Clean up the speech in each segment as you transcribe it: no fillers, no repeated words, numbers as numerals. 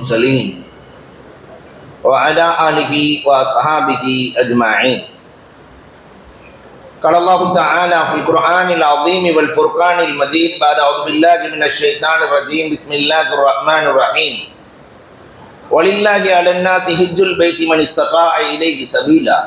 المرسلين وعلى آله وأصحابه أجمعين. قال الله تعالى في القرآن العظيم والفرقان المجيد بعد أعوذ بالله من الشيطان الرجيم بسم الله الرحمن الرحيم ولله على الناس حج البيت من استطاع إليه سبيلا.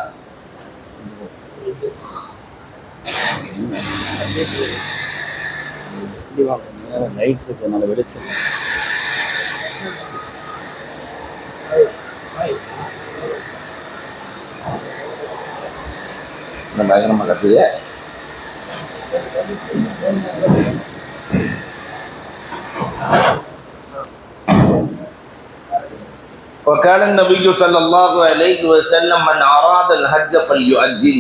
பயங்கரமா கத்துது. وقال النبي صلى الله عليه وسلم من أراد الحج فليؤجل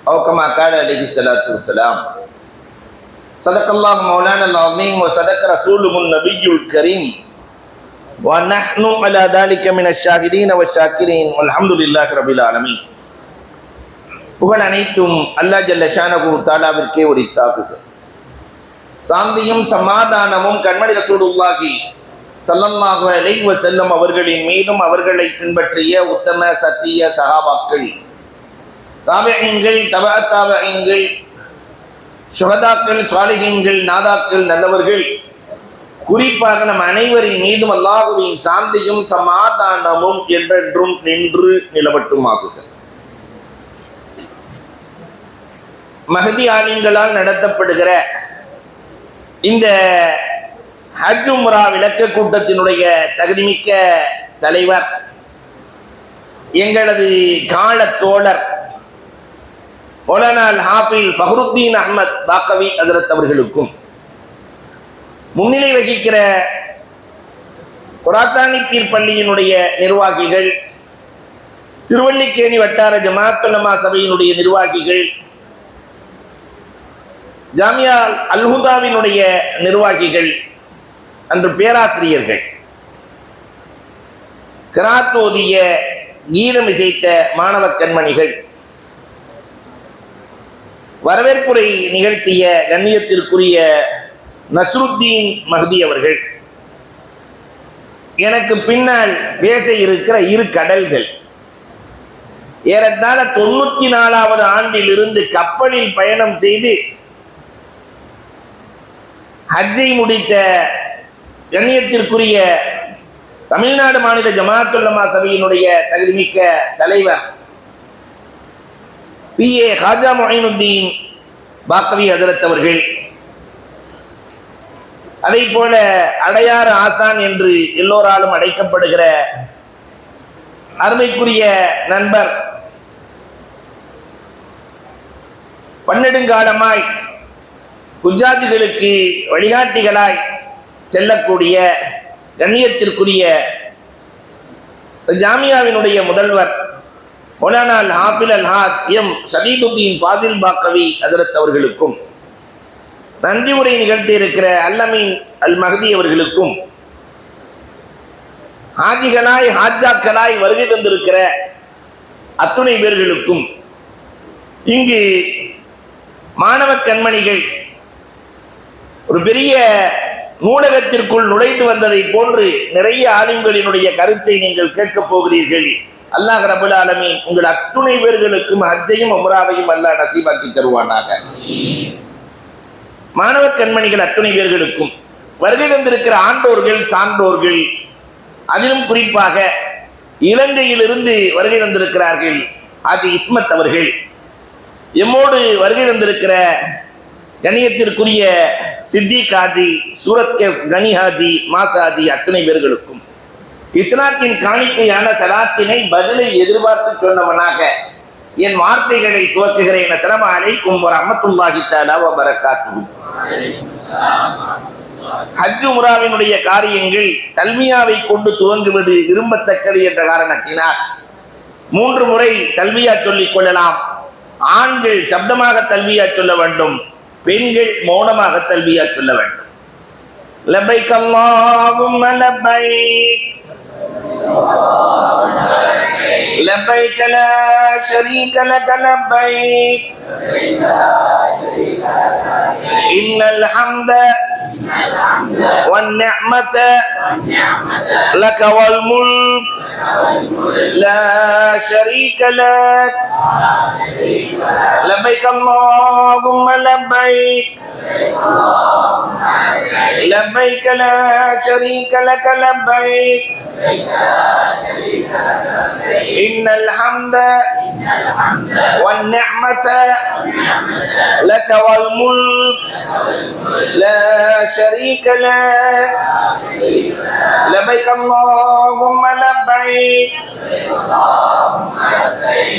أو كما قال عليه الصلاة والسلام. صدق الله مولانا العظيم وصدق رسوله النبي الكريم ونحن على ذلك من الشاهدين والشاكرين والحمد لله رب العالمين. புகழ் அனைத்தும் அல்லாஹ் ஜல்ல ஷானஹு தஆலாவிற்கே உரித்தாகுக. சாந்தியும் சமாதானமும் கண்மணி ரசூலுல்லாஹி ஸல்லல்லாஹு அலைஹி வஸல்லம் அவர்களின் மீதும் அவர்களை பின்பற்றிய உத்தம சத்திய சஹாபாக்கள், தாபிஈன்கள், தபஅத் தாபிஈன்கள், ஷுஹதாக்கள், சாலிஹீன்கள், நாதாக்கள், நல்லவர்கள், குறிப்பாக நம் அனைவரின் மீதும் அல்லாஹ்வின் சாந்தியும் சமாதானமும் என்றென்றும் நின்று நிலவட்டுமாகுக. மஹதி ஆலிம்களால் நடத்தப்படுகிற இந்த ஹஜ் உம்ரா விளக்க கூட்டத்தினுடைய தகுதிமிக்க தலைவர் எங்களது கால தோழர் மௌலானா ஹாஃபிஸ் ஃபஹ்ருத்தீன் அஹ்மத் பாக்கவி ஹஜ்ரத் அவர்களுக்கும், முன்னிலை வகிக்கிற குராசானி பீர் பள்ளியினுடைய நிர்வாகிகள், திருவல்லிக்கேணி வட்டார ஜமாஅத் உலமா சபையினுடைய நிர்வாகிகள், ஜாமியா அல் ஹுதாவினுடைய நிர்வாகிகள், அன்று பேராசிரியர்கள், கிராத் ஓதிய கீதம் இசைத்த மாணவ கண்மணிகள், வரவேற்புரை நிகழ்த்திய கண்ணியத்திற்குரிய நஸ்ருத்தீன் மஹதி அவர்கள், எனக்கு பின்னால் பேச இருக்கிற இரு கடல்கள், ஏறத்தாழ 94வது ஆண்டிலிருந்து கப்பலில் பயணம் செய்து ஹஜ்ஜை முடித்த கண்ணியத்திற்குரிய தமிழ்நாடு மாநில ஜமாஅத் உலமா சபையினுடைய தகுதிமிக்க தலைவர் PA ஹாஜா மொயினுத்தீன் பாக்கவி ஹஜ்ரத் அவர்கள், அதை போல அடையாறு ஆசான் என்று எல்லோராலும் அழைக்கப்படுகிற அருமைக்குரிய நண்பர், பன்னெடுங்காலமாய் குஜாதிகளுக்கு வழிகாட்டிகளாய் செல்லக்கூடிய கண்ணியத்திற்குரிய ஜாமியாவினுடைய முதல்வர் மௌலானா ஹாஃபிஸ் அல்-ஹாஜ் எம் சதீதுத்தீன் ஃபாசில் பாக்கவி ஹஜ்ரத் அவர்களுக்கும், நன்றி உரை நிகழ்த்தி இருக்கிற அல்லமீன் அல் மஹதி அவர்களுக்கும், ஹாஜிகளாய் ஹாஜாக்களாய் வருகை தந்திருக்கிற அத்துணை பேர்களுக்கும், இங்கு மாணவ கண்மணிகள் ஒரு பெரிய நூலகத்திற்குள் நுழைந்து வந்ததை போன்று நிறைய ஆலிம்களினுடைய கருத்தை நீங்கள் கேட்கப் போகிறீர்கள். அல்லாஹ் ரப்பல் ஆலமீன் உங்கள் அத்துணை பேர்களுக்கும் ஹஜ்ஜையும் உம்ராவையும் அல்லாஹ் நசீபாக்கி தருவானாக. மாணவ கண்மணிகள் அத்துணை பேர்களுக்கும், வருகை தந்திருக்கிற ஆண்டோர்கள், சான்றோர்கள், அதிலும் குறிப்பாக இலங்கையிலிருந்து வருகை தந்திருக்கிறார்கள் ஹாஜி இஸ்மத் அவர்கள், எம்மோடு வருகை தந்திருக்கிற கண்ணியத்திற்குரிய சித்திக் ஹாஜி, சூரத் கேஃப் கனி ஹாஜி, மாஸ் ஹாஜி, அத்தனை பேர்களுக்கும் இஸ்லாத்தின் காணிக்கையான சலாத்தினை பதிலை எதிர்பார்த்து சொன்னவனாக என் வார்த்தைகளை துவக்குகிறேன். அஸ்ஸலாமு அலைக்கும் வரஹ்மத்துல்லாஹி தஆலா வ பரக்காத்துஹு. ஹஜ் உம்ராவினுடைய காரியங்கள் தல்பியாவை கொண்டு துவங்குவது விரும்பத்தக்கது என்ற காரணத்தினால் 3 முறை தல்பியா சொல்லிக் கொள்ளலாம். ஆண்கள் சப்தமாக தல்பியா சொல்ல வேண்டும், பெண்கள் மௌனமாக தல்பியா சொல்ல வேண்டும். லப்பைக் அல்லாஹும்ம லப்பைக் لبيك لا شريك لك لبيك إن الحمد والنعمة لك والملك لا شريك لك لبيك اللهم لبيك لبيك لا شريك لك لبيك إن الحمد والنعمة لك والملك لا شريك لك لبيك اللهم لبيك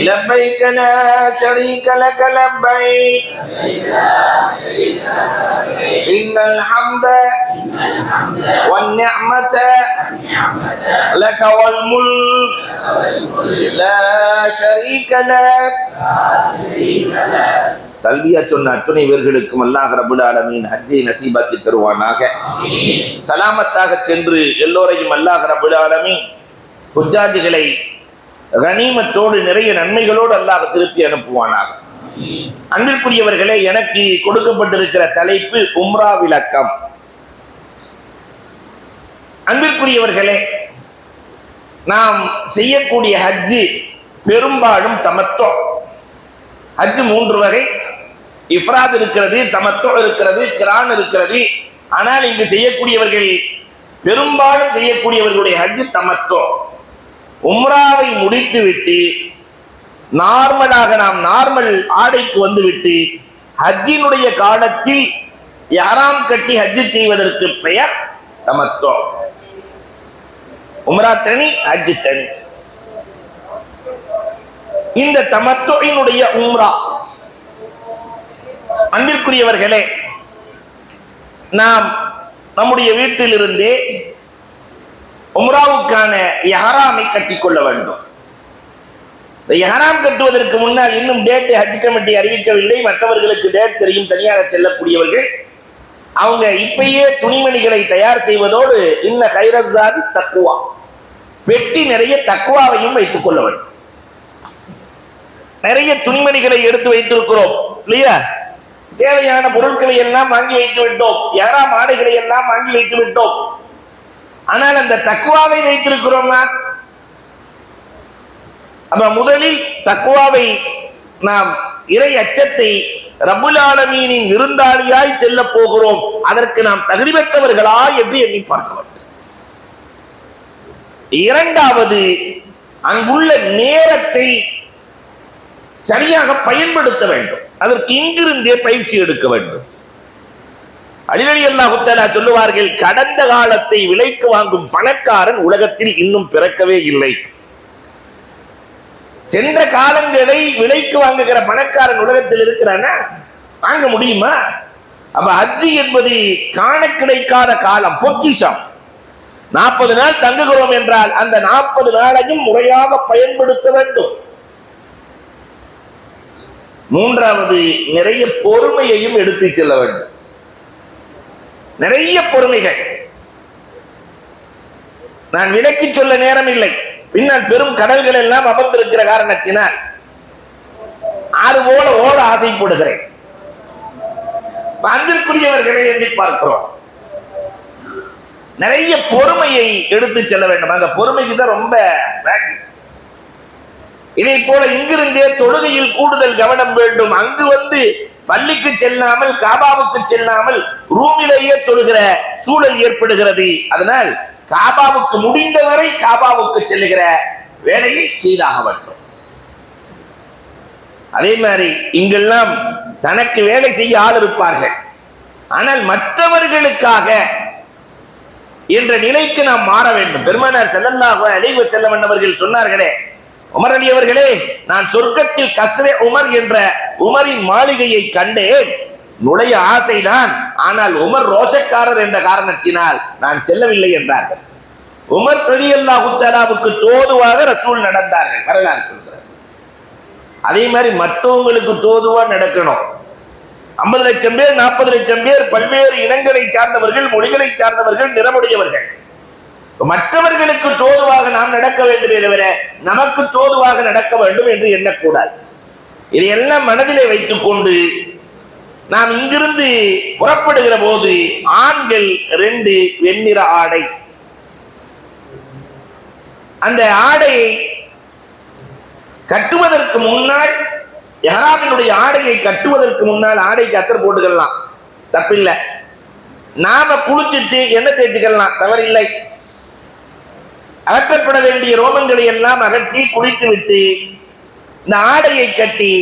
لبيك لا شريك لك لبيك إن الحمد والنعمة لك والملك لا شريك لك. தல்பியா சொன்ன அத்துணை பேர்களுக்கும் அல்லாஹ் ரப்புல் ஆலமீன் ஹஜ்ஜை நசீபாக்கி தருவானாக. சலாமத்தாக சென்று எல்லோரையும் அல்லாஹ் ரப்புல் ஆலமீன் ஹுஜ்ஜாஜிகளை கனிமத்தோடு நிறைய நன்மைகளோடு அல்லாஹ் திருப்பி அனுப்புவானாக. அன்பிற்குரியவர்களே, எனக்கு கொடுக்கப்பட்டிருக்கிற தலைப்பு உம்ரா விளக்கம். அன்பிற்குரியவர்களே, நாம் செய்யக்கூடிய ஹஜ்ஜு பெரும்பாலும் தமத்தோ. ஹஜ்ஜு 3 வகை. இஃப்ராத் இருக்கிறது, தமத்தோ இருக்கிறது, கிரான் இருக்கிறது. ஆனால் இங்கு செய்யக்கூடியவர்கள் பெரும்பாலும் செய்யக்கூடியவர்களுடைய ஹஜ்ஜு தமத்தோ. உம்ராவை முடித்து விட்டு நார்மலாக நாம் நார்மல் ஆடைக்கு வந்துவிட்டு ஹஜ்ஜினுடைய காலத்தில் யாராம் கட்டி ஹஜ்ஜு செய்வதற்கு பெயர் தமத்தோ. உம்ரா தனி, ஹஜ்ஜு தனி. இந்த தமத்தோயினுடைய உம்ரா, அன்பிற்குரியவர்களே, நாம் நம்முடைய வீட்டிலிருந்தே உம்ராவுக்கான இஹ்ராமை கட்டிக்கொள்ள வேண்டும். இந்த இஹ்ராம் கட்டுவதற்கு முன்னால் இன்னும் டேட் ஹஜ் கமிட்டி அறிவிக்கவில்லை. மற்றவர்களுக்கு டேட் தெரியும், தனியாக செல்லக்கூடியவர்கள். அவங்க இப்பயே துணிமணிகளை தயார் செய்வதோடு இன்ன கைரஸாதி தக்குவா, பெட்டி நிறைய தக்குவாவையும் வைத்துக் கொள்ள வேண்டும். நிறைய துணிமணிகளை எடுத்து வைத்திருக்கிறோம் இல்லையா? தேவையான பொருட்களை எல்லாம் வாங்கி வைத்து விட்டோம், யாராம் ஆடைகளை எல்லாம் வாங்கி வைத்து விட்டோம். ஆனால் அந்த தக்குவாவை வைத்திருக்கிறோமா? அப்ப முதலில் தக்குவாவை, நாம் இறை அச்சத்தை, ரப்புல் ஆலமீனின் விருந்தாளியாய் செல்ல போகிறோம், அதற்கு நாம் தகுதி பெற்றவர்களா என்று எண்ணி பார்க்க வேண்டும். இரண்டாவது, அங்குள்ள நேரத்தை சரியாக பயன்படுத்த வேண்டும். அதற்கு இங்கிருந்தே பயிற்சி எடுக்க வேண்டும். அலி ரலியல்லாஹு தஆலா சொல்லுவார்கள், கடந்த காலத்தை விலைக்கு வாங்கும் பணக்காரன் உலகத்தில் இன்னும் பிறக்கவே இல்லை. சென்ற காலங்களை விலைக்கு வாங்குகிற பணக்காரன் உலகத்தில் இருக்கிறானா? வாங்க முடியுமா? அப்ப ஹஜ்ஜி என்பது காண கிடைக்காத காலம், பொக்கிஷம். 40 நாள் தங்குகிறோம் என்றால் அந்த 40 நாளையும் முறையாக பயன்படுத்த வேண்டும். மூன்றாவது, நிறைய பொறுமையையும் எடுத்து செல்ல வேண்டும். நிறைய பொறுமைகள். நான் விலக்கி சொல்ல நேரம் இல்லை. பின்னால் பெரும் கடல்கள் எல்லாம் அமர்ந்திருக்கிற காரணத்தினால் ஆறு போல ஓட ஆசைப்படுகிறேன். அன்பிற்குரியவர்களை எண்ணி பார்க்கிறோம். நிறைய பொறுமையை எடுத்து செல்ல வேண்டும். அந்த பொறுமைக்கு தான் ரொம்ப. இதை போல இங்கிருந்தே தொழுகையில் கூடுதல் கவனம் வேண்டும். அங்கு வந்து பள்ளிக்கு செல்லாமல், காபாவுக்கு செல்லாமல் ரூமிலேயே தொழுகிற சூழல் ஏற்படுகிறது. அதனால் காபாவுக்கு முடிந்தவரை காபாவுக்கு செல்லுகிற வேலையை செய்தாக வேண்டும். அதே மாதிரி இங்கெல்லாம் தனக்கு வேலை செய்ய ஆள் இருப்பார்கள், ஆனால் மற்றவர்களுக்காக என்ற நிலைக்கு நாம் மாற வேண்டும். பெருமானார் ஸல்லல்லாஹு அலைஹி வஸல்லம் அவர்கள் சொன்னார்களே, உமர் அலி அவர்களே, நான் சொர்க்கத்தில் கஸ்ரே உமர் என்ற உமரின் மாளிகையை கண்டேன். நுழைய ஆசைதான், ஆனால் உமர் ரோஷக்காரர் என்ற காரணத்தினால் நான் செல்லவில்லை என்றார்கள். உமர் ரலியல்லாஹு தஆலாவுக்கு தோதுவாக ரசூல் நடந்தார்கள், வரலாறு சொல்கிறார். அதே மாதிரி மற்றவங்களுக்கு தோதுவா நடக்கணும். 50 லட்சம் பேர், 40 லட்சம் பேர், பல்வேறு இனங்களை சார்ந்தவர்கள், மொழிகளை சார்ந்தவர்கள், நிறமுடையவர்கள். மற்றவர்களுக்கு தோதுவாக நாம் நடக்க வேண்டுமே தவிர நமக்கு தோதுவாக நடக்க வேண்டும் என்று எண்ணக்கூடாது. இதையெல்லாம் மனதிலே வைத்துக் கொண்டு நாம் இங்கிருந்து புறப்படுகிற போது ஆண்கள் 2 வெண்ணிற ஆடை, அந்த ஆடையை கட்டுவதற்கு முன்னால், இஹ்ராமினுடைய ஆடையை கட்டுவதற்கு முன்னால் ஆடைக்கு அத்தர் போட்டுக்கலாம், தப்பில்லை. நாம குளிச்சுட்டு என்ன தேய்ச்சிக்கலாம், தவறில்லை. அகற்றப்பட வேண்டிய ரோமங்களை எல்லாம் அகற்றி குளித்து விட்டு இந்த ஆடையை கட்டி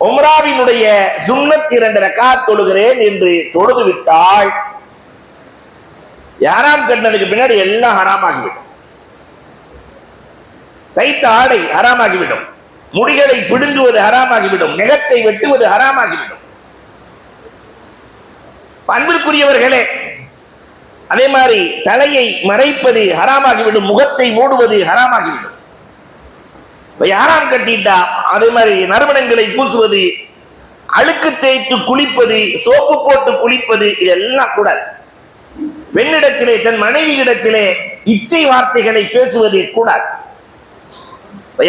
உம்ராவினுடைய சுன்னத் 2 ரக்காத் தொழுகிறேன் என்று தொழுது விட்டால் யாராம் கட்டினதுக்கு பின்னாடி எல்லாம் ஹராமாகிவிடும். தைத்த ஆடை ஹராமாகிவிடும், முடிகளை பிடுங்குவது ஹராமாகிவிடும், நெகத்தை வெட்டுவது ஹராமாகிவிடும். அன்பிற்குரியவர்களே, அதே மாதிரி தலையை மறைப்பது ஹராமாகிவிடும், முகத்தை மூடுவது ஹராமாகிவிடும். யாராம் கட்டிட்டா அதே மாதிரி நறுமணங்களை பூசுவது, அழுக்கு தேய்த்து குளிப்பது, சோப்பு போட்டு குளிப்பது, இதெல்லாம் கூடாது. பெண்ணிடத்திலே தன் மனைவியிடத்திலே இச்சை வார்த்தைகளை பேசுவது கூடாது.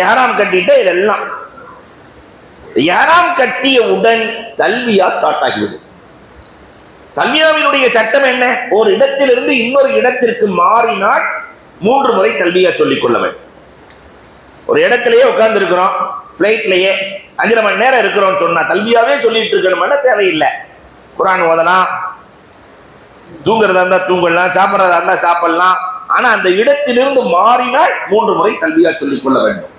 யாராம் கட்டிட்ட இதெல்லாம் யாராம் கட்டியவுடன் தல்வியா ஸ்டார்ட் ஆகிவிடும். தல்வியாவினுடைய சட்டம் என்ன? ஒரு இடத்திலிருந்து இன்னொரு இடத்திற்கு மாறினால் 3 முறை தல்வியா சொல்லிக் கொள்ள வேண்டும். ஒரு இடத்திலேயே உட்கார்ந்து இருக்கிறோம், பிளைட்லயே 5 மணி நேரம் இருக்கிறோம் சொன்னா தல்வியாவே சொல்லிட்டு இருக்கணும்னா தேவையில்லை. குர்ஆன் ஓதலாம், தூங்குறதா இருந்தா தூங்கலாம், சாப்பிட்றதா இருந்தா சாப்பிடலாம். ஆனா அந்த இடத்திலிருந்து மாறினால் 3 முறை தல்வியா சொல்லிக் கொள்ள வேண்டும்.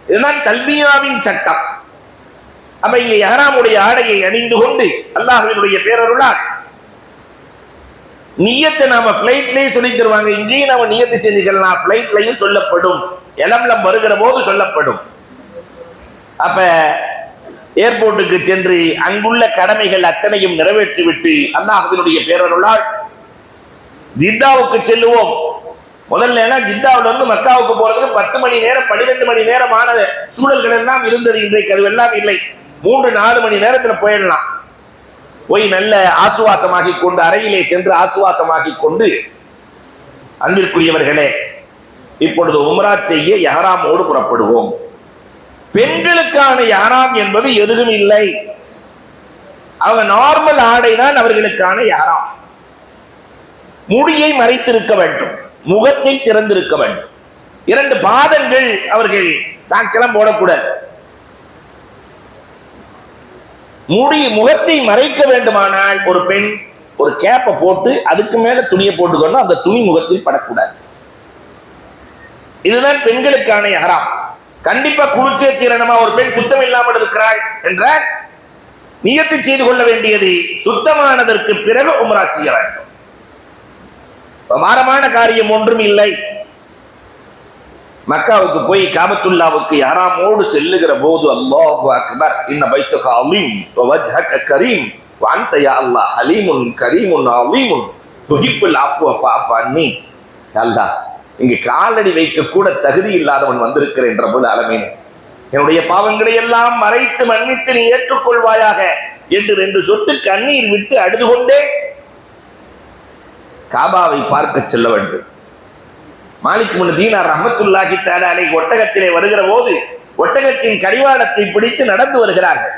இதுதான் தல்பியாவின் சட்டம். அப்ப இங்க இஹ்ராமுடைய ஆடையை அணிந்து கொண்டு அல்லாஹ்வினுடைய பேரருளால் நியத்தை நாம பிளைட்லயே சொல்லி தருவாங்க, இங்கேயும் நாம நியத்தை செஞ்சுக்கலாம், பிளைட்லயும் சொல்லப்படும், எலம்லம் வருகிற போது சொல்லப்படும். அப்ப ஏர்போர்ட்டுக்கு சென்று அங்குள்ள கடமைகள் அத்தனையும் நிறைவேற்றிவிட்டு அல்லாஹ்வினுடைய பேரருளால் ஜித்தாவுக்கு செல்லுவோம். முதல்ல ஜித்தாவில இருந்து மக்காவுக்கு போறதுக்கு 10 மணி நேரம் 12 மணி நேரமான சூழல்கள் எல்லாம் இருந்தது. இன்றைக்கு அது எல்லாம் இல்லை. 3-4 மணி நேரத்துல போயிடலாம். போய் நல்ல ஆசுவாசமாகி கொண்டு அறையிலே சென்று ஆசுவாசமாகி கொண்டு, அன்பிற்குரியவர்களே, இப்பொழுது உம்ரா செய்ய இஹ்ராமோடு புறப்படுவோம். பெண்களுக்கான இஹ்ராம் என்பது எதுவும் இல்லை. அவங்க நார்மல் ஆடை தான் அவர்களுக்கான இஹ்ராம். முடியை மறைத்திருக்க வேண்டும், முகத்தை திறந்திருக்க வேண்டும். 2 பாதங்கள் அவர்கள் சாக்ஸ் எல்லாம் போடக்கூடாது. முகத்தை மறைக்க வேண்டுமானால் ஒரு பெண் ஒரு கேப்பை போட்டு அதுக்கு மேல துணியை போட்டுக்கணும், அந்த துணி முகத்தில் படக்கூடாது. இதுதான் பெண்களுக்கான இஹ்ராம். கண்டிப்பா குளிச்சே தீரணுமா? ஒரு பெண் சுத்தம் இல்லாமல் இருக்கிறாள் என்றால் நியத்து செய்து கொள்ள வேண்டியது சுத்தமானதற்கு பிறகு உம்ரா செய்ய வேண்டும். மாரமான காரியம் ஒன்றும் இல்லை. மக்காவுக்கு போய் காபத்துல்லாவுக்கு இஹ்ராமோடு செல்லுகிற போது அல்லாஹு அக்பர் இன்ன பைத்துக அலீம் வ வஜ்ஹக கரீம் வ அன்த யா அல்லாஹ் ஹலீமுன் கரீமுன் அலீமுன் துஹிப்புல் அஃப்வ ஃபஅஃப் அன்னி. அல்லாஹ், இங்கு காலடி வைக்க கூட தகுதி இல்லாதவன் வந்திருக்கிறேன் என்ற போது அலமீன், என்னுடைய பாவங்களை எல்லாம் மறைத்து மன்னித்து நீ ஏற்றுக்கொள்வாயாக என்று 2 சொட்டு கண்ணீர் விட்டு அழுது கொண்டே காபாவை பார்க்க செல்ல வேண்டும். மாலிக் இப்னு தீனார் ரஹ்மத்துல்லாஹி தஆலா அலைஹி ஒட்டகத்திலே வருகிற போது ஒட்டகத்தின் கடிவாளத்தை பிடித்து நடந்து வருகிறார்கள்.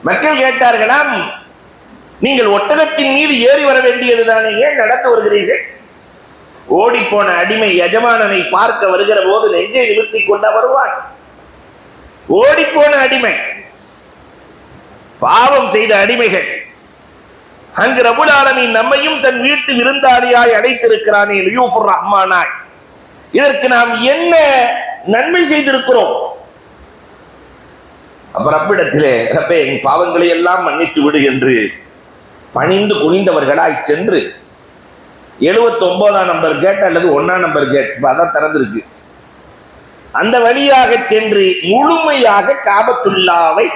மக்கள் கேட்டார்களாம், நீங்கள் ஒட்டகத்தின் மீது ஏறி வர வேண்டியதுதானே, ஏன் நடந்து வருகிறீர்கள்? ஓடி போன அடிமை எஜமானனை பார்க்க வருகிற போது நெஞ்சை நிமிர்த்தி கொண்டா வருவான். ஓடி போன அடிமை, பாவம் செய்த அடிமைகள். அங்கு ரப்புல் ஆலமீன் நம்மையும் தன் வீட்டு விருந்தாளியாய் அழைத்திருக்கிறானே, லியூஃபுர் ரஹ்மானாய். இதற்கு நாம் என்ன நன்மை செய்திருக்கிறோம்? அப்ப ரப்பிடத்திலே, ரப்பே என் பாவங்களை எல்லாம் மன்னித்து விடு என்று பணிந்து குனிந்தவர்களாய் சென்று 79ஆம் நம்பர் கேட் அல்லது 1ஆம் நம்பர் கேட் அதான் திறந்திருக்கு, அந்த வழியாக சென்று முழுமையாக காபத்துல்லாவை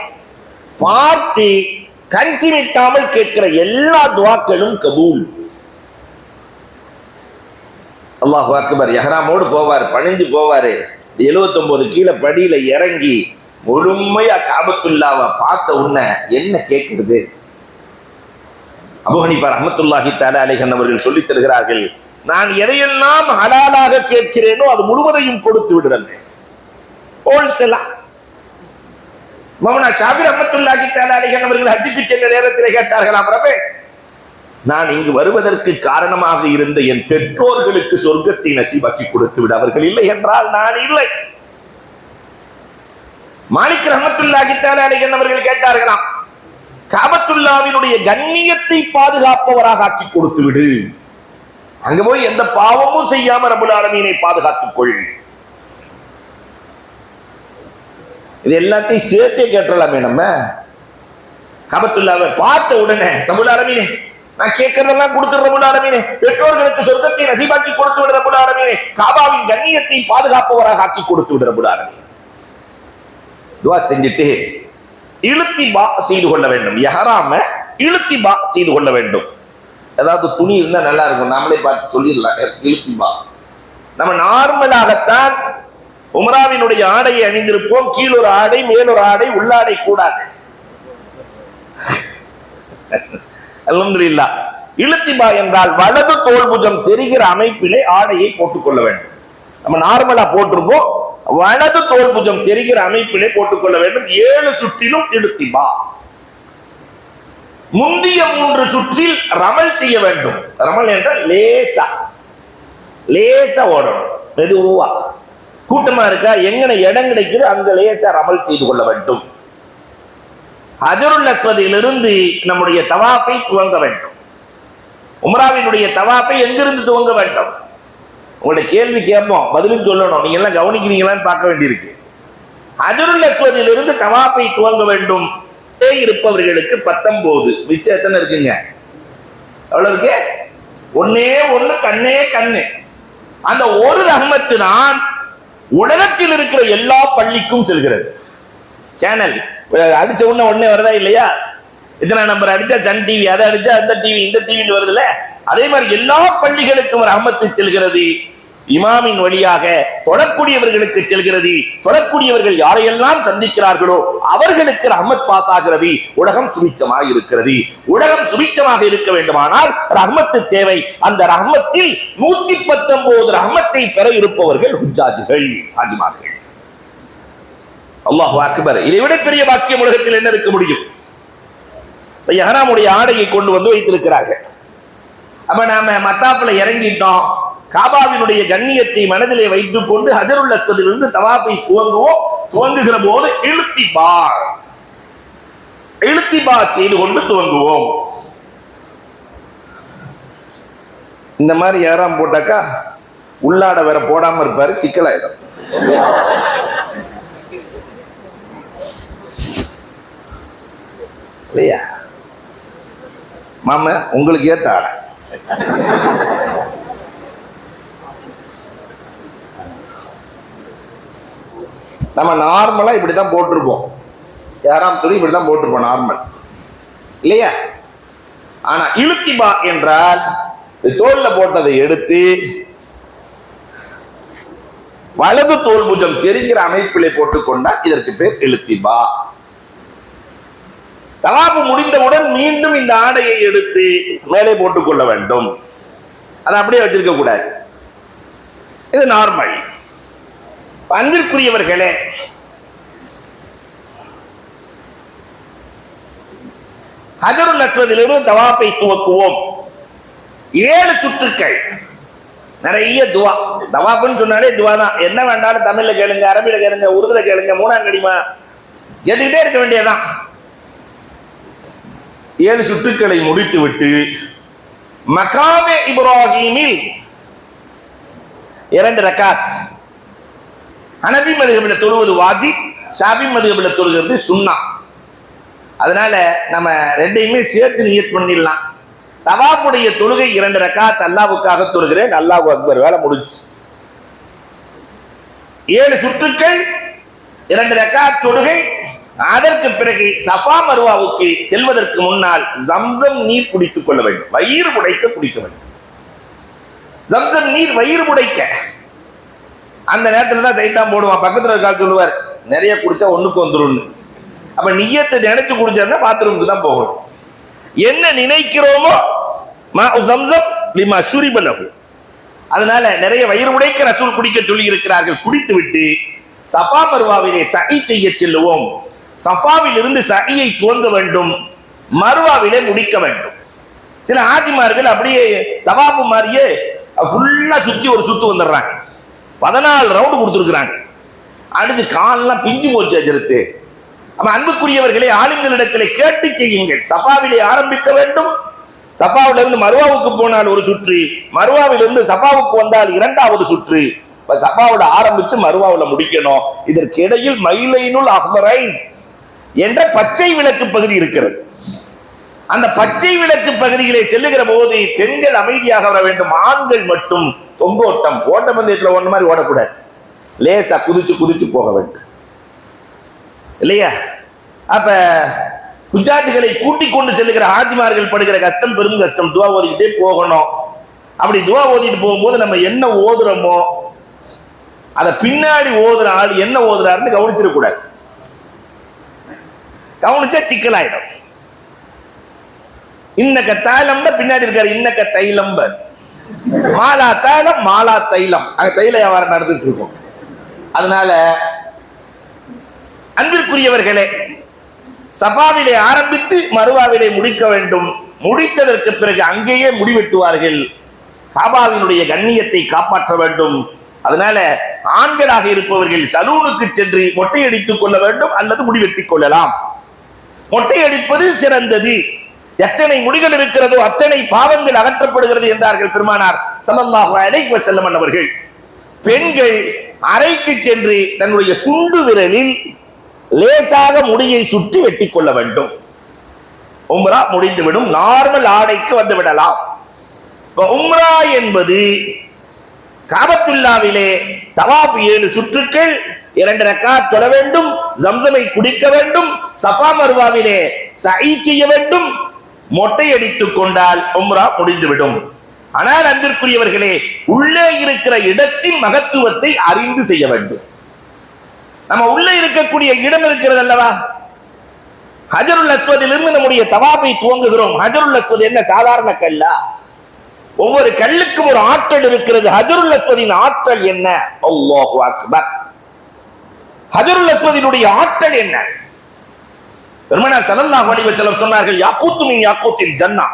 பார்த்து கண்சிமிட்டாமல் கேட்கிற எல்லா துஆக்களும் கபூல். அல்லாஹு அக்பர். இஹ்ராமோடு போவார், பணிஞ்சு போவாரு. 79 கீழே படியில இறங்கி முழுமையா காபத்துல்லாவை பார்த்த உடனே என்ன கேட்கிறது? அபூ ஹனீஃபா ரஹ்மத்துல்லாஹி தஆலா அலைஹி அவர்கள் சொல்லித் தருகிறார்கள், நான் எதையெல்லாம் ஹலாலாக கேட்கிறேனோ அது முழுவதையும் கொடுத்து விடுறேன். ஹோல்சேலா. மௌனா ஷாஃபி ரஹ்மத்துல்லாஹி தஆலா அலைஹி அவர்கள் ஹஜ்ஜுக்கு சென்ற நேரத்தில் கேட்டார்களாம், ரப்பே, நான் இங்கு வருவதற்கு காரணமாக இருந்த என் பெற்றோர்களுக்கு சொர்க்கத்தை நசீபாக்கி கொடுத்து விட, அவர்கள் இல்லை என்றால் நான் இல்லை. மாலிக் ரஹ்மத்துல்லாஹி தஆலா அலைஹி அவர்கள் கேட்டார்களாம், காபத்துல்லாவினுடைய கண்ணியத்தை பாதுகாப்பவராக ஆக்கி கொடுத்து விடு, அங்க போய் எந்த பாவமும் செய்யாம ரப்பல் ஆலமீனை பாதுகாத்துக் கொள். இது எல்லாத்தையும் சேர்த்தே கேட்டலாமே. நம்ம காபத்துல்லாவை பார்த்த உடனே ரப்பல் ஆலமீனே நான் கேட்கறதெல்லாம் கொடுத்து ரப்பல் ஆலமீனே, பெற்றோர்களுக்கு சொர்க்கத்தை நசீபாக்கி கொடுத்து விட ரப்பல் ஆலமீனே, காபாவின் கண்ணியத்தை பாதுகாப்பவராக ஆக்கி கொடுத்து விட ரப்பல் ஆலமீனே. துஆ செஞ்சுட்டு இழுத்திபா செய்து கொள்ள வேண்டும். இஹ்ராம இழுத்திபா செய்து கொள்ள வேண்டும். ஏதாவது துணி இருந்தா நல்லா இருக்கும், நாமளே பார்த்து சொல்லிடலாம். இழுத்திபா நம்ம நார்மலாகத்தான் உம்ராவினுடைய ஆடையை அணிந்திருப்போம். கீழொரு ஆடை, மேலொரு ஆடை, உள்ளாடை கூடாது. அல்ஹம்துலில்லாஹ். இழுத்திபா என்றால் வலது தோள் புஜம் தெரிகிற அமைப்பிலே ஆடையை போட்டுக்கொள்ள வேண்டும். நம்ம நார்மலா போட்டிருப்போம், வலது தோள் புஜம் தெரிகிற அமைப்பிலே போட்டுக்கொள்ள வேண்டும். 7 சுற்றிலும் இழுத்திபா. முந்திய 3 சுற்றில் ரமல் செய்ய வேண்டும். ரமல் என்றால் லேசா லேசா ஓடணும், மெதுவா. கூட்டமா இருக்கா, எங்கன இடம் கிடைக்குது அங்க லேசா ரமல் செய்து கொள்ள வேண்டும். ஹஜருல் அஸ்வதிலிருந்து நம்முடைய தவாஃபை துவங்க வேண்டும். உம்ராவினுடைய தவாஃபை எங்கிருந்து துவங்க வேண்டும்? உங்களுடைய கேள்வி கேட்போம், பதிலும் சொல்லணும். நீங்க எல்லாம் கவனிக்கிறீங்களான்னு பார்க்க வேண்டியிருக்கு. ஹஜருல் அஸ்வதிலிருந்து தவாஃபை துவங்க வேண்டும். இருப்பவர்களுக்கு 19, மிச்சம் எத்தனை இருக்குங்க? எவ்வளவு இருக்கு? ஒன்னே ஒண்ணு, கண்ணே கண்ணு. அந்த ஒரு ரஹ்மத்து தான் உலகத்தில் இருக்கிற எல்லா பள்ளிக்கும் செல்கிறது. சேனல் அடிச்ச உடனே வருதா இல்லையா? இத்தனை நம்பர் அடிச்சா சன் டிவி, அதை அடிச்சா அந்த டிவி, இந்த டிவின்னு வருதுல்ல. அதே மாதிரி எல்லா பள்ளிகளுக்கும் ரஹ்மத்து செல்கிறது. இமாமின் வழியாக தொழக்கூடியவர்களுக்கு செல்கிறது. தொழக்கூடியவர்கள் யாரையெல்லாம் சந்திக்கிறார்களோ அவர்களுக்கு ரஹ்மத் பாஸ் ஆகிறது. உலகம் சுபிச்சமாக இருக்கிறது. உலகம் சுபிச்சமாக இருக்க வேண்டுமானால் ரஹ்மத்து தேவை. அந்த ரஹ்மத்தில் 119 ரஹ்மத்தை பெற இருப்பவர்கள் ஹுஜ்ஜாஜிகள், ஹாஜிமார்கள். அல்லாஹு அக்பர். இதை விட பெரிய வாக்கியம் உலகத்தில் என்ன இருக்க முடியும்? இஹ்ராமுடைய ஆடையை கொண்டு வந்து வைத்திருக்கிறார்கள். அப்ப நாம மத்தாப்புல இறங்கிட்டோம். காபாவினுடைய கண்ணியத்தை மனதிலே வைத்துக் கொண்டு ஹஜருல் அஸ்வதிலிருந்து தவாஃபை துவங்குவோம். துவங்குகிற போது இழுத்திபா செய்து கொண்டு துவங்குவோம். இந்த மாதிரி யாராம் போட்டாக்கா உள்ளாட வேற போடாம இருப்பாரு, சிக்கலாயிடும். இல்லையா மாமா? உங்களுக்கு ஏத்த ஆடை. நம்ம நார்மலா இப்படிதான் போட்டிருப்போம். யாராம் துணி இப்படிதான் போட்டிருப்போம் நார்மல், இல்லையா? ஆனா இழுத்திபா என்றால் தோல்ல போட்டதை எடுத்து வலது தோல் புஜம் தெரிகிற அமைப்பிலே போட்டுக்கொண்டால் இதற்கு பேர் இழுத்திபா. தவாஃப் முடிந்தவுடன் மீண்டும் இந்த ஆடையை எடுத்து மேலே போட்டுக்கொள்ள வேண்டும். அதை அப்படியே வச்சிருக்க கூடாது. இது நார்மல். அன்பிற்குரியவர்களே, ஹஜருல் அஸ்வதிலிருந்து தவாஃபை துவக்குவோம். 7 சுற்றுக்கள், நிறைய துவா. தவாஃப்னு சொன்னாலே துவா தான். என்ன வேண்டாலும் தமிழ்ல கேளுங்க, அரபில கேளுங்க, உருதுல கேளுங்க, மூணாங்கடிமா கேட்டுக்கிட்டே இருக்க வேண்டியதான். 7 சுற்றுக்களை முடித்து விட்டு மகாமே இப்ராஹீமில் 2 ரக்காத். ஹனபி மதுஹபில் தொழுவது வாஜிப், ஷாஃபி மதுஹபில் தொழுகிறது சுன்னா. அதனால நம்ம ரெண்டையுமே சேர்த்து நியத் பண்ணிடலாம். தவாஃபுடைய தொழுகை 2 ரக்காத் அல்லாஹ்வுக்காக தொழுகிறேன், அல்லாஹு அக்பர், வேலை முடிச்சு. 7 சுற்றுக்கள், 2 ரக்காத் தொழுகை. அதற்கு பிறகு சஃபா மர்வாவுக்கு செல்வதற்கு முன்னால் ஜம்சம் நீர் குடித்துக் கொள்ள வேண்டும். வயிறு புடைக்க குடிக்க வேண்டும். ஜம்சம் நீர் வயிறு புடைக்க. அந்த நேரத்தில் தான் சைட்டான் போடுவான். பக்கத்தில் இருக்கா சொல்லுவார், நிறைய குடிச்சா ஒண்ணுக்கு வந்துடும். அப்ப நியத்தை நினைச்சு குடிச்சா பாத்ரூமுக்கு தான் போகணும். என்ன நினைக்கிறோமோ மா ஜம்சம் லிமா ஷுரிப லஹு, அதனால நிறைய வயிறு உடைக்க ரசூல் குடிக்க சொல்லி இருக்கிறார்கள். குடித்து விட்டு சஃபா மர்வாவிலே சஹி செய்ய செல்லுவோம். சஃபாவில் இருந்து சஹியை துவங்க வேண்டும், மர்வாவிலே முடிக்க வேண்டும். சில ஆஜிமார்கள் அப்படியே தவாபு மாதிரியே ஃபுல்லா சுத்தி ஒரு சுத்து வந்துடுறாங்க. 14 ரவுண்டு கொடுத்துருக்குறாங்க. அடுத்து காலெல்லாம் பிஞ்சு போச்சு அஜரத்து. நம்ம அன்புக்குரியவர்களே, ஆளுங்களிடத்திலே கேட்டு செய்யுங்கள். சஃபாவிலே ஆரம்பிக்க வேண்டும், சஃபாவிலிருந்து மர்வாவுக்கு போனால் ஒரு சுற்று, மர்வாவிலிருந்து சஃபாவுக்கு வந்தால் 2வது சுற்று. சஃபாவோட ஆரம்பிச்சு மர்வாவுல முடிக்கணும். இதற்கு இடையில் மைலைனுல் அஹ்மரைன் என்ற பச்சை விளக்கு பகுதி இருக்கிறது. அந்த பச்சை விளக்கு பகுதியிலே செல்லுகிற போது பெண்கள் அமைதியாக வர வேண்டும், ஆண்கள் மட்டும் தொங்கோட்டம், ஓட்டப்பந்தயத்தில் ஒன்று மாதிரி ஓடக்கூடாது, லேசா குதிச்சு குதிச்சு போக வேண்டும் இல்லையா? அப்ப குஜாத்துகளை கூட்டிக் கொண்டு செல்லுகிற ஆஜிமார்கள் படுகிற கஷ்டம் பெரும் கஷ்டம். துவா ஓதிக்கிட்டே போகணும். அப்படி துவா ஓதிட்டு போகும்போது நம்ம என்ன ஓதுறோமோ அதை பின்னாடி ஓதுற ஆள் என்ன ஓதுறாருன்னு கவனிச்சிடக்கூடாது. கவனிச்சா சிக்கலாயிடும். இன்னக்க தைலம்னா பின்னாடி இருக்காரு இன்னக்க தைலம், மாலா தைலம் மாலா தைலம், அங்க தைல வியாபாரம் நடந்துட்டு இருக்கும். அதனால அன்பிற்குரியவர்களே, சஃபாவிலே ஆரம்பித்து மர்வாவிலே முடிக்க வேண்டும். முடித்ததற்கு பிறகு அங்கேயே முடிவெட்டுவார்கள். காபாவினுடைய கண்ணியத்தை காப்பாற்ற வேண்டும். அதனால ஆண்களாக இருப்பவர்கள் சலூனுக்கு சென்று மொட்டை அடித்துக் கொள்ள வேண்டும் அல்லது முடிவெட்டிக் கொள்ளலாம். மொட்டை அடிப்பது சிறந்தது. எத்தனை முடிகள் இருக்கிறதோ அத்தனை பாவங்கள் அகற்றப்படுகிறது என்றார்கள் பெருமானார் ஸல்லல்லாஹு அலைஹி வஸல்லம் அவர்கள். பெண்கள் அறைக்கு சென்று தன்னுடைய சுண்டு விரலில் லேசாக முடியை சுற்றி வெட்டி கொள்ள வேண்டும். உம்ரா முடிந்துவிடும், நார்மல் ஆடைக்கு வந்து விடலாம். உம்ரா என்பது காபத்துல்லாவிலே தவாஃப் 7 சுற்றுக்கள், 2 ரக்காத் தொழ வேண்டும், ஜம்சமை குடிக்க வேண்டும், சஃபா மர்வாவிலே சஹி செய்ய வேண்டும், மொட்டை அடித்துக் கொண்டால் உம்ரா முடிந்துவிடும். ஆனால் அன்பிற்குரியவர்களே, உள்ளே இருக்கிற இடத்தின் மகத்துவத்தை அறிந்து செய்ய வேண்டும். நம்ம உள்ளே இருக்கக்கூடிய இடம் இருக்கிறது அல்லவா, ஹஜருல் அஸ்வதிலிருந்து நம்முடைய தவாஃபை துவங்குகிறோம். ஹஜருல் அஸ்வத் என்ன சாதாரண கல்லா? ஒவ்வொரு கல்லுக்கும் ஒரு ஆற்றல் இருக்கிறது. ஹஜருல் அஸ்வதின் ஆற்றல் என்ன? அல்லாஹு அக்பர். ஹஜருல் அஸ்வதினுடைய ஆற்றல் என்ன? பெருமானார் ஸல்லல்லாஹு அலைஹி வஸல்லம் சொன்னார்கள், யாக்கூத்து மின் யாக்கூத்தில் ஜன்னah,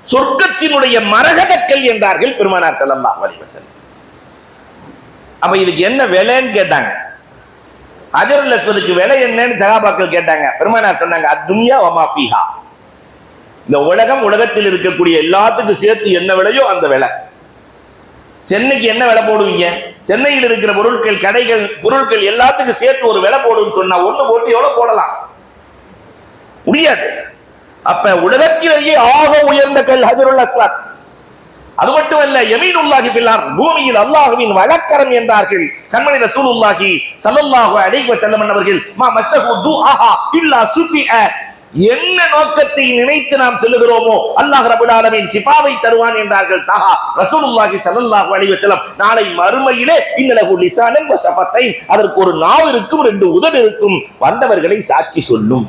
சொர்க்கத்தினுடைய மரகதக்கல் என்றார்கள் பெருமானார் ஸல்லல்லாஹு அலைஹி வஸல்லம். அப்ப இதுக்கு என்ன விலைன்னு கேட்டாங்க. ஹஜருல் அஸ்வதுக்கு விலை என்னன்னு சஹாபாக்கள் கேட்டாங்க. பெருமானார் சொன்னாங்க, அத்துன்யா வமா ஃபீஹா, இந்த உலகம், உலகத்தில் இருக்கக்கூடிய எல்லாத்துக்கும் சேர்த்து என்ன விலையோ அந்த விலை. சென்னைக்கு என்ன விலை போடுவீங்க? சென்னையில் இருக்கிற பொருட்கள், கடைகள், பொருட்கள் எல்லாத்துக்கும் சேர்த்து ஒரு விலை போடுன்னு சொன்னா ஒண்ணு போட்டு எவ்வளவு போடலாம்? முடியாது. அப்ப உலகத்திலேயே ஆக உயர்ந்த கல் ஹஜருல் அஸ்வத். அது மட்டுமல்ல, யமீனுல்லாஹி ஃபில் அர்த், பூமியில் அல்லாஹ்வின் வலக்கரம் என்றார்கள் கண்மணி ரசூலுல்லாஹி ஸல்லல்லாஹு அலைஹி வஸல்லம் அவர்கள். மா மஸ்ஸஹு துஆஹா இல்லா சுஃபிஅ, என்ன நோக்கத்தை நினைத்து நாம் சொல்லுகிறோமோ அல்லாஹ் ரப்பல் ஆலமீன் ஷிஃபாவை தருவான் என்றார்கள் தாஹா ரசூலுல்லாஹி ஸல்லல்லாஹு அலைஹி வஸல்லம். நாளை மறுமையிலே இன்னலஹு லிசானன் வ ஷஃபத்தைன், அதற்கு ஒரு நாவு இருக்கும், 2 உதடு இருக்கும், வந்தவர்களை சாட்சி சொல்லும்.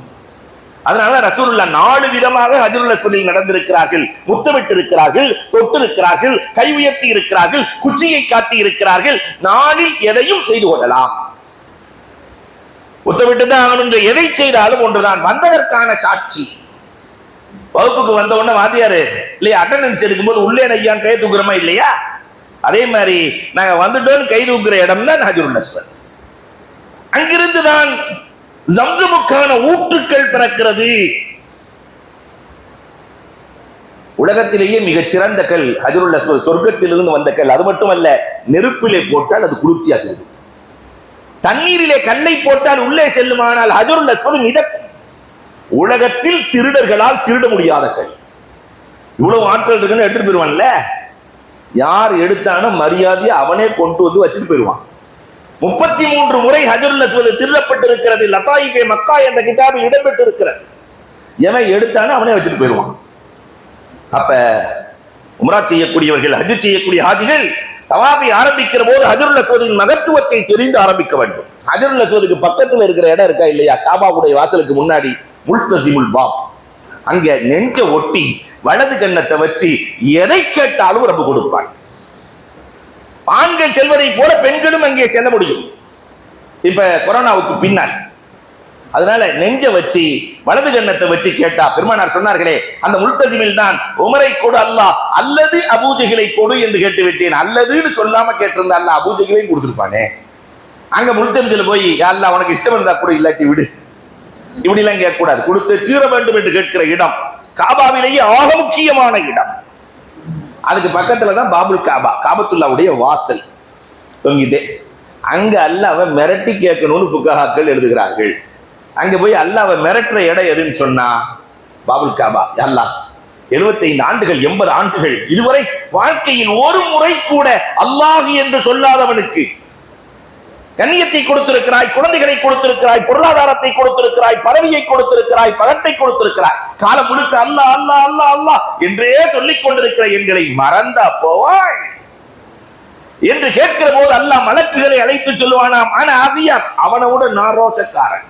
அதனால ரசூலுல்லாஹ் 4 விதமாக ஹஜருல் அஸ்வதில் நடந்திருக்கிறார்கள். முத்தமிட்டு இருக்கிறார்கள், தொட்டு இருக்கிறார்கள், கை உயர்த்தி இருக்கிறார்கள், குச்சியை காட்டி இருக்கிறார்கள். 4இல் எதையும் செய்து கொள்ளலாம். முத்தமிட்டு தான் ஆகணும், எதை செய்தாலும் ஒன்றுதான். வந்ததற்கான சாட்சி. வகுப்புக்கு வந்த உடனே வாத்தியாரு இல்லையா அட்டெண்டன்ஸ் எடுக்கும்போது உள்ளே ஐயான் கை தூக்குறோமா இல்லையா? அதே மாதிரி நாங்க வந்துட்டோம்னு கை தூக்குற இடம் தான் ஹஜருல் அஸ்வத். அங்கிருந்து தான் ஜம்சமுக்கான ஊற்றுக்கள் பிறக்கிறது. உலகத்திலேயே மிகச் சிறந்த கல் ஹஜருல் அஸ்வத், சொர்க்கத்திலிருந்து வந்த கல். அது மட்டுமல்ல, நெருப்பிலே போட்டால் அது குளிர்ச்சியாகிறது. தண்ணீரிலே கல்லை போட்டால் உள்ளே செல்லுமானால் ஹஜருல் அஸ்வத் மிதக்கும். உலகத்தில் திருடர்களால் திருட முடியாத கல். இவ்வளவு ஆட்கள் இருக்குன்னு எடுத்துட்டு போயிருவான்ல, யார் எடுத்தானோ மரியாதையை அவனே கொண்டு வந்து வச்சுட்டு போயிருவான். 33 முறை ஹஜருல் அஸ்வத் திருடப்பட்டிருக்கிறது. லதாயிஃபே மக்கா என்ற கிதாபில் இடம்பெற்றிருக்கிறது. எவன் எடுத்தானோ அவனே வச்சுட்டு போயிருவான். அப்ப உம்ரா செய்யக்கூடியவர்கள், ஹஜ் செய்யக்கூடிய ஹாஜிகள் தவாஃபை ஆரம்பிக்கிற போது ஹஜருல் அஸ்வதின் மகத்துவத்தை தெரிந்து ஆரம்பிக்க வேண்டும். ஹஜருல் அஸ்வதுக்கு பக்கத்தில் இருக்கிற இடம் இருக்கா இல்லையா, காபாவுடைய வாசலுக்கு முன்னாடி முல்தஸிமுல் பாப், அங்க நெஞ்ச ஒட்டி வலது கண்ணத்தை வச்சு எதை கேட்டாலும் ரப்பு கொடுப்பான். ஆண்கள் செல்வதை போல பெண்களும் அங்கே செல்ல முடியும். இப்ப கொரோனாவுக்கு பின்னால் அதனால நெஞ்ச வச்சு வலது கண்ணத்தை வச்சு கேட்டா பெருமானார் சொன்னார்களே, அந்த முல்தசிமில் தான் உமரை கொடு அல்லாஹ் அல்லது அபூஜஹிலை கொடு என்று கேட்டு விட்டேன். அல்லதுன்னு சொல்லாம கேட்டிருந்தா அல்லாஹ் அபூஜஹிலையும் கொடுத்துருப்பானே. அங்க முல்தசிமில் போய் அல்லாஹ் உனக்கு இஷ்டம் இருந்தா கூட இல்லாட்டி விடு, இப்படி எல்லாம் கேட்க கூடாது. கொடுத்து தீர வேண்டும் என்று கேட்கிற இடம் காபாவிலேயே ஆக முக்கியமான இடம். அதுக்கு பக்கத்துல தான் பாபுல் காபா, காபத்துல்லாவுடைய வாசல் தொங்கிட்டே. அங்க அல்லாஹ்வை மிரட்டி கேட்கணும்னு ஃபுகஹாக்கள் எழுதுகிறார்கள். அங்க போய் அல்லாஹ்வை மிரட்டுற இடம் எதுன்னு சொன்னா பாபுல் காபா. அல்லாஹ் 75 ஆண்டுகள் 80 ஆண்டுகள் இதுவரை வாழ்க்கையில் ஒரு முறை கூட அல்லாஹ் என்று சொல்லாதவனுக்கு கண்ணியத்தை கொடுத்திருக்கிறாய், குழந்தைகளை கொடுத்திருக்கிறாய், பொருளாதாரத்தை கொடுத்திருக்கிறாய், பதவியை கொடுத்திருக்கிறாய், பகத்தை கொடுத்திருக்கிறாய். காலம் முழுக்க அல்லாஹ் அல்லாஹ் அல்லாஹ் அல்லாஹ் என்றே சொல்லிக் கொண்டிருக்கிற எங்களை மறந்தா போவாய் என்று கேட்கிற போது அல்லாஹ் மலக்குகளை அழைத்து சொல்லுவானாம், ஆனா அதியான் அவனோட நான் ரோசக்காரன்,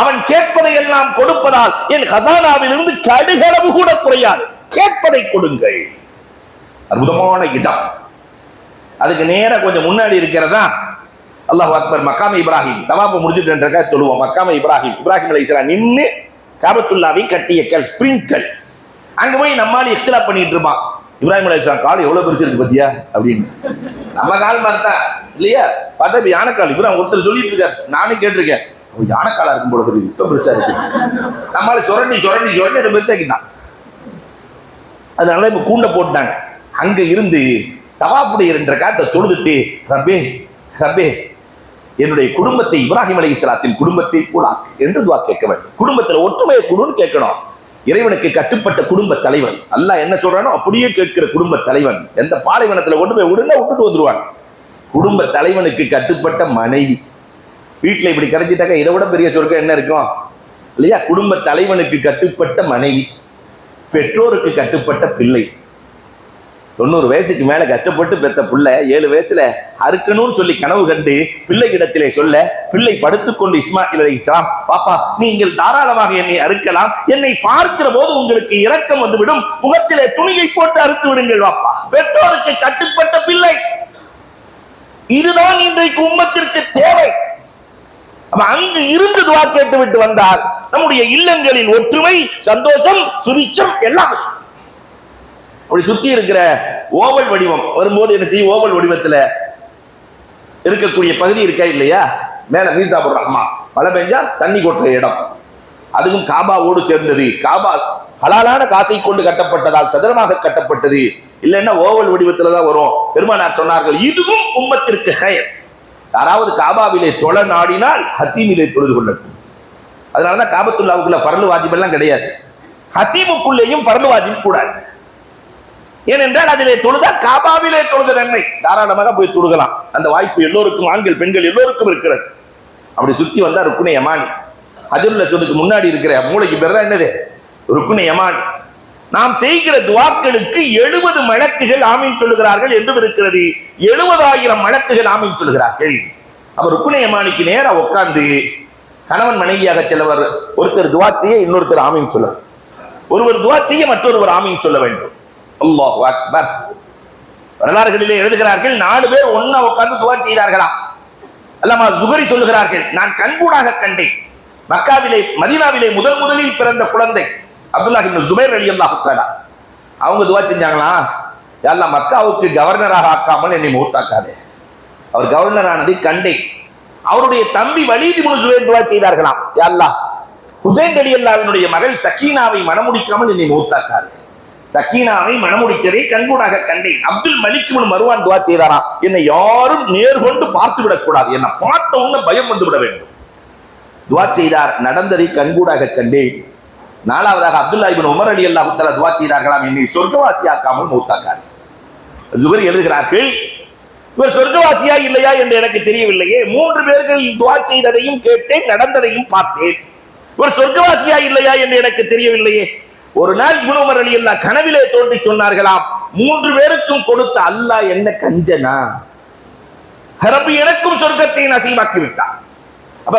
அவன் கேட்பதை எல்லாம் கொடுப்பதால் என் ஹசானாவில் இருந்து கடுகளவு கூட குறையாது, கேட்பதை கொடுங்கள். அற்புதமான இடம். அதுக்கு நேர கொஞ்சம் முன்னாடி இருக்கிறதா அல்லாஹ் அக்பர் மக்காம இப்ராஹிம். தவாஃப் முடிச்சுட்டு சொல்லுவோம் மக்காம இப்ராஹிம். இப்ராஹிம் அலைஹிஸ்ஸலாம் நின்று காபத்துல்லாவை கட்டிய கல் ஸ்பிரிங்கல். அங்க போய் நம்மால இஃப்திலாப் பண்ணிட்டு இருப்பான். இப்ராஹிம் அலைஹிஸ்ஸலாம் கால் எவ்வளவு பெருசு இருக்கு பத்தியா அப்படின்னு. நம்ம கால் பார்த்தா இல்லையா, பார்த்தா யானைக்கால். இப்ராஹிம் ஒருத்தர் சொல்லிட்டு இருக்காரு, நானே கேட்டிருக்கேன், யானைக்காலா இருக்கும் போல தெரியுது, இப்ப பெருசா இருக்கு. நம்மளால சுரண்டி சுரண்டி சுரண்டி அதை பெருசாக்கிட்டான். அதனால இப்ப கூண்ட போட்டாங்க. அங்க இருந்து தவாஃபுடைய 2 ரக்காத்தை தொழுதுட்டு ரப்பே ரப்பே என்னுடைய குடும்பத்தை இப்ராஹிம் அலைஹிஸ்ஸலாத்தின் குடும்பத்தை கூட என்று துஆ கேட்க வேண்டும். குடும்பத்துல ஒற்றுமையை கூடுன்னு கேட்கணும். இறைவனுக்கு கட்டுப்பட்ட குடும்ப தலைவன் அல்லாஹ் என்ன சொல்றானோ அப்படியே கேட்கிற குடும்ப தலைவன். எந்த பாலைவனத்துல கொண்டு போய் விடுங்க விட்டுட்டு வந்துருவாங்க. குடும்ப தலைவனுக்கு கட்டுப்பட்ட மனைவி வீட்டுல இப்படி கிடைச்சிட்டாக்க இதை விட பெரிய சொர்க்கம் என்ன இருக்கும் இல்லையா? குடும்ப தலைவனுக்கு கட்டுப்பட்ட மனைவி, பெற்றோருக்கு கட்டுப்பட்ட பிள்ளை. 90 வயசுக்கு மேல கஷ்டப்பட்டு பெற்ற பிள்ளை 7 வயசுல அறுக்கணும்னு சொல்லி கனவு கண்டு பிள்ளை இடத்திலே சொல்ல, பிள்ளை படுத்துக்கொண்டு இஸ்மாயில் அலைஹிஸ்ஸலாம், பாப்பா நீங்கள் தாராளமாக என்னை அறுக்கலாம், என்னை பார்க்கிற போது உங்களுக்கு இரக்கம் வந்துவிடும், முகத்திலே துணியை போட்டு அறுத்து விடுங்கள் பாப்பா. பெற்றோருக்கு கட்டுப்பட்ட பிள்ளை. இதுதான் இன்றைக்கு உம்மத்திற்கு தேவை. அங்கு இருந்து துஆ கேட்டு விட்டு வந்தால் நம்முடைய இல்லங்களில் ஒற்றுமை, சந்தோஷம், சுபிட்சம் எல்லாம். அப்படி சுத்தி இருக்கிற ஓவல் வடிவம் வரும்போது என்ன செய்யும், ஓவல் வடிவத்துல இருக்கக்கூடிய பகுதி இருக்கா இல்லையா, மேல மீசாபுர் ரஹ்மான், மழை பெஞ்சா தண்ணி கொட்டுற இடம், அதுவும் காபாவோடு சேர்ந்தது. காபா ஹலாலான காசை கொண்டு கட்டப்பட்டதால் சதுரமாக கட்டப்பட்டது, இல்லைன்னா ஓவல் வடிவத்துல தான் வரும். பெருமானார் சொன்னார்கள், இதுவும் உம்மத்திற்கு ஹைர். யாராவது காபாவிலே தொழ நாடினால் ஹத்தீமிலே தொழுது கொள்ளட்டும். அதனாலதான் காபத்துல்லாவுக்குள்ள ஃபர்லு வாஜிப் எல்லாம் கிடையாது, ஹத்தீமுக்குள்ளேயும் ஃபர்லு வாஜிப் கூடாது. ஏனென்றால் அதிலே தொழுதா காபாவிலே தொழுத நன்மை, தாராளமாக போய் தொழுகலாம். அந்த வாய்ப்பு எல்லோருக்கும், ஆண்கள் பெண்கள் எல்லோருக்கும் இருக்கிறது. அப்படி சுத்தி வந்தா ருக்குனே யமானி, ஹஜருல் அஸ்வதுக்கு முன்னாடி இருக்கிற மூளைக்கு பேர் தான் என்னது, ருக்குனே யமானி. நாம் செய்கிற துஆக்களுக்கு 70 மலக்குகள் ஆமீன் சொல்லுகிறார்கள் என்றும் இருக்கிறது. 70,000 மலக்குகள் ஆமீன் சொல்லுகிறார்கள். அவர் ருக்குனே யமானிக்கு நேரா உட்கார்ந்து கணவன் மனைவியாக செல்லவர் ஒருத்தர் துஆ செய்ய இன்னொருத்தர் ஆமீன் சொல்ல, ஒருவர் துஆ செய்ய மற்றொருவர் ஆமீன் சொல்ல வேண்டும். அல்லாஹு அக்பர். வரலாறுகளிலே எழுதுகிறார்கள், 4 பேர் ஒண்ணா உட்கார்ந்து துஆ செய்தார்களாம். அல்லாமா ஜுஹரி சொல்லுகிறார்கள், நான் கண்கூடாக கண்டேன். மக்காவிலே மதீனாவிலே முதலில் பிறந்த குழந்தை அப்துல்லாஹ் இப்னு ஜுபைர் ரலியல்லாஹு தஆலா அவங்க துஆ செஞ்சாங்களா, யா அல்லாஹ் மக்காவுக்கு கவர்னராக ஆக்காமல் என்னை மௌத்தாக்காதே. அவர் கவர்னர் ஆனதை கண்டேன். அவருடைய தம்பி வலீத் இப்னு ஜுபைர் துஆ செய்தார்களாம், யா அல்லாஹ் ஹுசைன் ரலியல்லாஹுவினுடைய மகள் சக்கீனாவை மணமுடிக்காமல் என்னை மௌத்தாக்காதே. சக்கீனாவை மணமுடித்ததை கண்கூடாக கண்டேன். அப்துல் மலிக் இப்னு மர்வான் துஆ செய்தாராம், என்னை யாரும் நேர்கொண்டு பார்த்து விடக்கூடாது, என்னை பார்த்த உடனே பயம் வந்து விட வேண்டும். துஆ செய்தார், நடந்ததை கண்கூடாக கண்டேன். 4வதாக அப்துல்லா இப்னு உமர் ரலியல்லாஹு தஆலா துஆ செய்தார்களாம், என்னை சொர்க்கவாசியாக்காமல் மௌத்தாக்காதே. ஜுபைர் எழுதுகிறார்கள், இவர் சொர்க்கவாசியா இல்லையா என்று எனக்கு தெரியவில்லையே, 3 பேர்கள் துஆ செய்ததையும் கேட்டேன், நடந்ததையும் பார்த்தேன், இவர் சொர்க்கவாசியா இல்லையா என்று எனக்கு தெரியவில்லையே. ஒரு நாள் இப்னு உமர் ரலியல்லாஹு கனவிலே தோன்றி சொன்னார்களாம், 3 பேருக்கும் கொடுத்த அல்லாஹ் என்ன கஞ்சனா, ரப்பி எனக்கும் சொர்க்கத்தை நசீபாக்கி விட்டார். அப்ப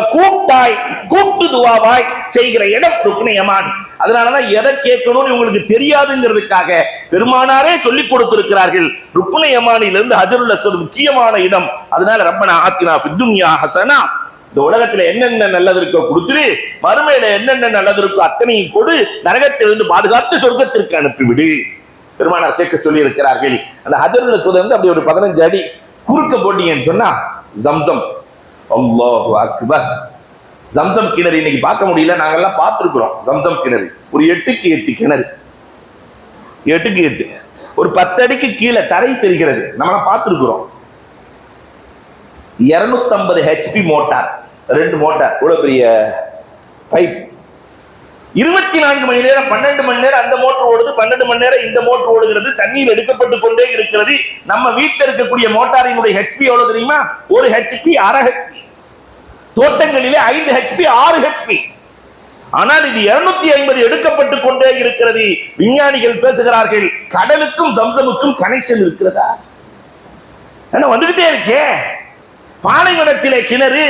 கூட்டு துஆவாய் செய்கிற இடம் ருக்னே யமானி. அதனாலதான் எதை கேட்கணும்னு உங்களுக்கு தெரியாதுங்கிறதுக்காக பெருமானாரே சொல்லிக் கொடுத்திருக்கிறார்கள். ருக்னே யமானிலிருந்து ஹஜருல் அஸ்வத் முக்கியமான இடம். அதனால ரப்பனா ஆத்தினா ஃபித் துன்யா ஹஸனா, இந்த உலகத்துல என்னென்ன நல்லது இருக்கோ கொடுத்துரு, மறுமையில என்னென்ன நல்லது இருக்கோ அத்தனையும் கொடு, நரகத்திலிருந்து பாதுகாத்து சொர்க்கத்திற்கு அனுப்பிவிடு. பெருமானார் கேட்க சொல்லி இருக்கிறார்கள். அந்த ஹஜருல் அஸ்வத் வந்து அப்படி ஒரு 15 அடி குறுக்க போட்டீங்கன்னு சொன்னா ஜம்சம். அல்லாஹு அக்பர். ஜம்சம் கிணறு இன்னைக்கு பார்க்க முடியல, நாங்கெல்லாம் பார்த்துருக்கிறோம். ஜம்சம் கிணறு ஒரு 8க்கு 8 கிணறு, 8க்கு 8, ஒரு 10 அடிக்கு கீழே தரை தெரிகிறது, நம்ம பார்த்துருக்கிறோம். 250 HP மோட்டார், 2 மோட்டார், இவ்வளவு பெரிய பைப். 24 மணி நேரம், 12 மணி நேரம் அந்த மோட்டர் ஓடுது, 12 மணி நேரம் இந்த மோட்டர் ஓடுகிறது, தண்ணீர் எடுக்கப்பட்டு கொண்டே இருக்கிறது. நம்ம வீட்டில் இருக்கக்கூடிய மோட்டாரினுடைய HP எவ்வளவு தெரியுமா? 1 HP, அரை HP. தோட்டங்களிலே 5 HP, 6 HP. ஆனால் இது 250 எடுக்கப்பட்டு கொண்டே இருக்கிறது. விஞ்ஞானிகள் பேசுகிறார்கள், கடலுக்கும் ஜம்சமுக்கும் கனெக்ஷன் இருக்கிறதா? வந்துகிட்டே இருக்கே. பாலைவனத்திலே கிணறு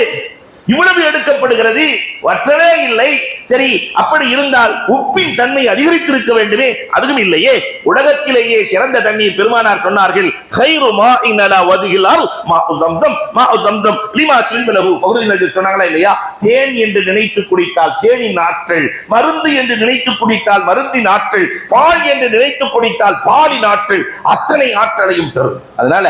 இவ்வளவு எடுக்கப்படுகிறது, வற்றவே இல்லை. சரி, அப்படி இருந்தால் உப்பின் தன்மை அதிகரித்திருக்க வேண்டுமே, அதுவும் இல்லையே. உலகத்திலேயே சிறந்த தண்ணீர் பெருமானார் சொன்னார்கள், கைரு மாஇன் அலா வஜ்ஹில் அர்த் மாஉ ஸம்ஸம், மாஉ ஸம்ஸம் லிமா ஷரிபலஹு. பகுதியில் சொன்னாங்களா இல்லையா? தேன் என்று நினைத்து குடித்தால் தேனின் ஆற்றல், மருந்து என்று நினைத்து குடித்தால் மருந்தின் ஆற்றல், பால் என்று நினைத்து குடித்தால் பாலின் ஆற்றல், அத்தனை ஆற்றலையும் தரும். அதனால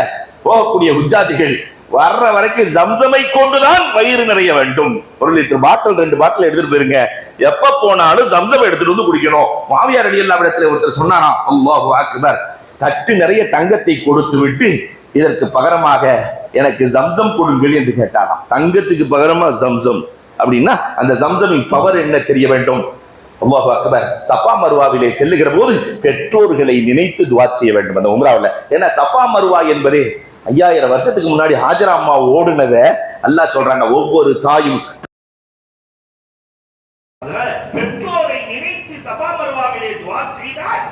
போகக்கூடிய ஹுஜ்ஜாஜிகள் வர்ற வரைக்கும் ஜம்சமை கொண்டுதான் வயிறு நிறைய வேண்டும். 1 லிட்டர் பாட்டில், 2 பாட்டில் எடுத்துட்டு போயிருங்க. எப்ப போனாலும் ஜம்சம் எடுத்துட்டு வந்து குடிக்கணும். மாவியார் ரலியல்லாஹு இடத்துல ஒருத்தர் சொன்னானா, அல்லாஹு அக்பர், தட்டு நிறைய தங்கத்தை கொடுத்து விட்டு இதற்கு பகரமாக எனக்கு ஜம்சம் கொடுங்கள் என்று கேட்டாராம். தங்கத்துக்கு பகரமா ஜம்சம் அப்படின்னா அந்த ஜம்சமின் பவர் என்ன தெரிய வேண்டும். அல்லாஹு அக்பர். சஃபா மர்வாவிலே செல்லுகிற போது பெற்றோர்களை நினைத்து துஆ செய்ய வேண்டும் அந்த உம்ராவில். ஏன்னா சஃபா மர்வா என்பதே 5000 வருஷத்துக்கு முன்னாடி ஹாஜரா அம்மா ஓடுனத அல்லாஹ் சொல்றாங்க, ஒவ்வொரு தாயும் பெற்றோரை நினைத்து சஃபா மர்வாவிலே துஆ செய்தால்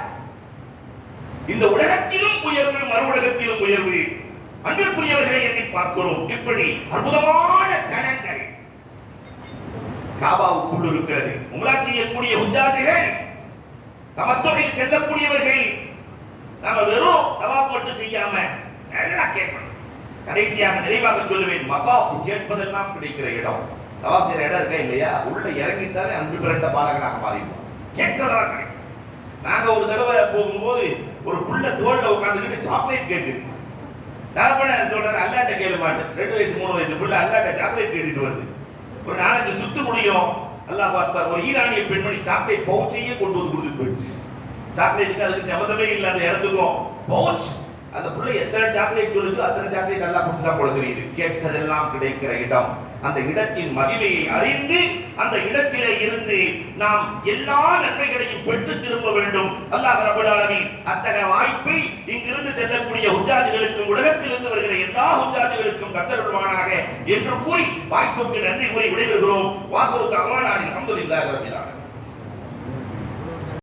இந்த உலகத்திலும் உயர்வு, மறு உலகத்திலும் உயர்வு. அன்பிற்குரியவர்களை எண்ணி பார்க்கிறோம், இப்படி அற்புதமான தலங்கள் காபாவுக்குள் இருக்கிறது. உம்ரா செய்யக்கூடிய ஹுஜ்ஜாஜிகள், தமத்துவில் செல்லக்கூடியவர்கள், நாம வெறும் தவாப் மட்டும் செய்யாம நல்லா கேட்கணும். கடைசியாக நிறைவாக சொல்லுவேன், மகாஃப் கேட்பதெல்லாம் கிடைக்கிற இடம். தவாப் செய்யற இடம் இருக்கா இல்லையா? உள்ள இறங்கிட்டாலே அன்பு பிறந்த பாலகனாக மாறிடும். கேட்கலாம். நாங்க ஒரு தடவை போகும்போது ஒரு புள்ள தோல்ல உட்காந்துக்கிட்டு சாக்லேட் கேட்குது. நான் சொல்றேன், அல்லாட்ட கேளு மாட்டேன். 2 வயசு 3 வயசு புள்ள அல்லாட்ட சாக்லேட் கேட்டுட்டு வருது. ஒரு 4-5 சுத்து முடியும். அல்லாஹ் அக்பர். ஒரு ஈரானிய பெண்மணி சாக்லேட் பவுச்சையே கொண்டு வந்து கொடுத்துட்டு போயிடுச்சு. சாக்லேட்டுக்கு அதுக்கு சம்மந்தமே இல்லாத இடத்துக்கும் பவுச். அந்த புள்ள எத்தனை சாக்லேட் சொல்லுச்சோ அத்தனை சாக்லேட் எல்லாம் கொடுத்துட்டா போல தெரியுது. கேட்டதெல்லாம் கிடைக்கிற இடம். அந்த இடத்தின் மகிமையை அறிந்து அந்த இடத்திலே இருந்து நாம் எல்லா நன்மைகளையும் பெற்று திரும்ப வேண்டும். அல்லாஹ் ரப்பல் ஆலமீன் அத்தகைய வாய்ப்பை இங்கிருந்து செல்லக்கூடிய ஹுஜ்ஜாஜிகளுக்கும் உலகத்திலிருந்து வருகிற எல்லா ஹுஜ்ஜாஜிகளுக்கும் தந்தருள்வானாக என்று கூறி வாய்ப்புக்கு நன்றி கூறி விடைபெறுகிறோம். வாஹிரு தஅவானா அல்ஹம்துலில்லாஹி ரப்பில் ஆலமீன்.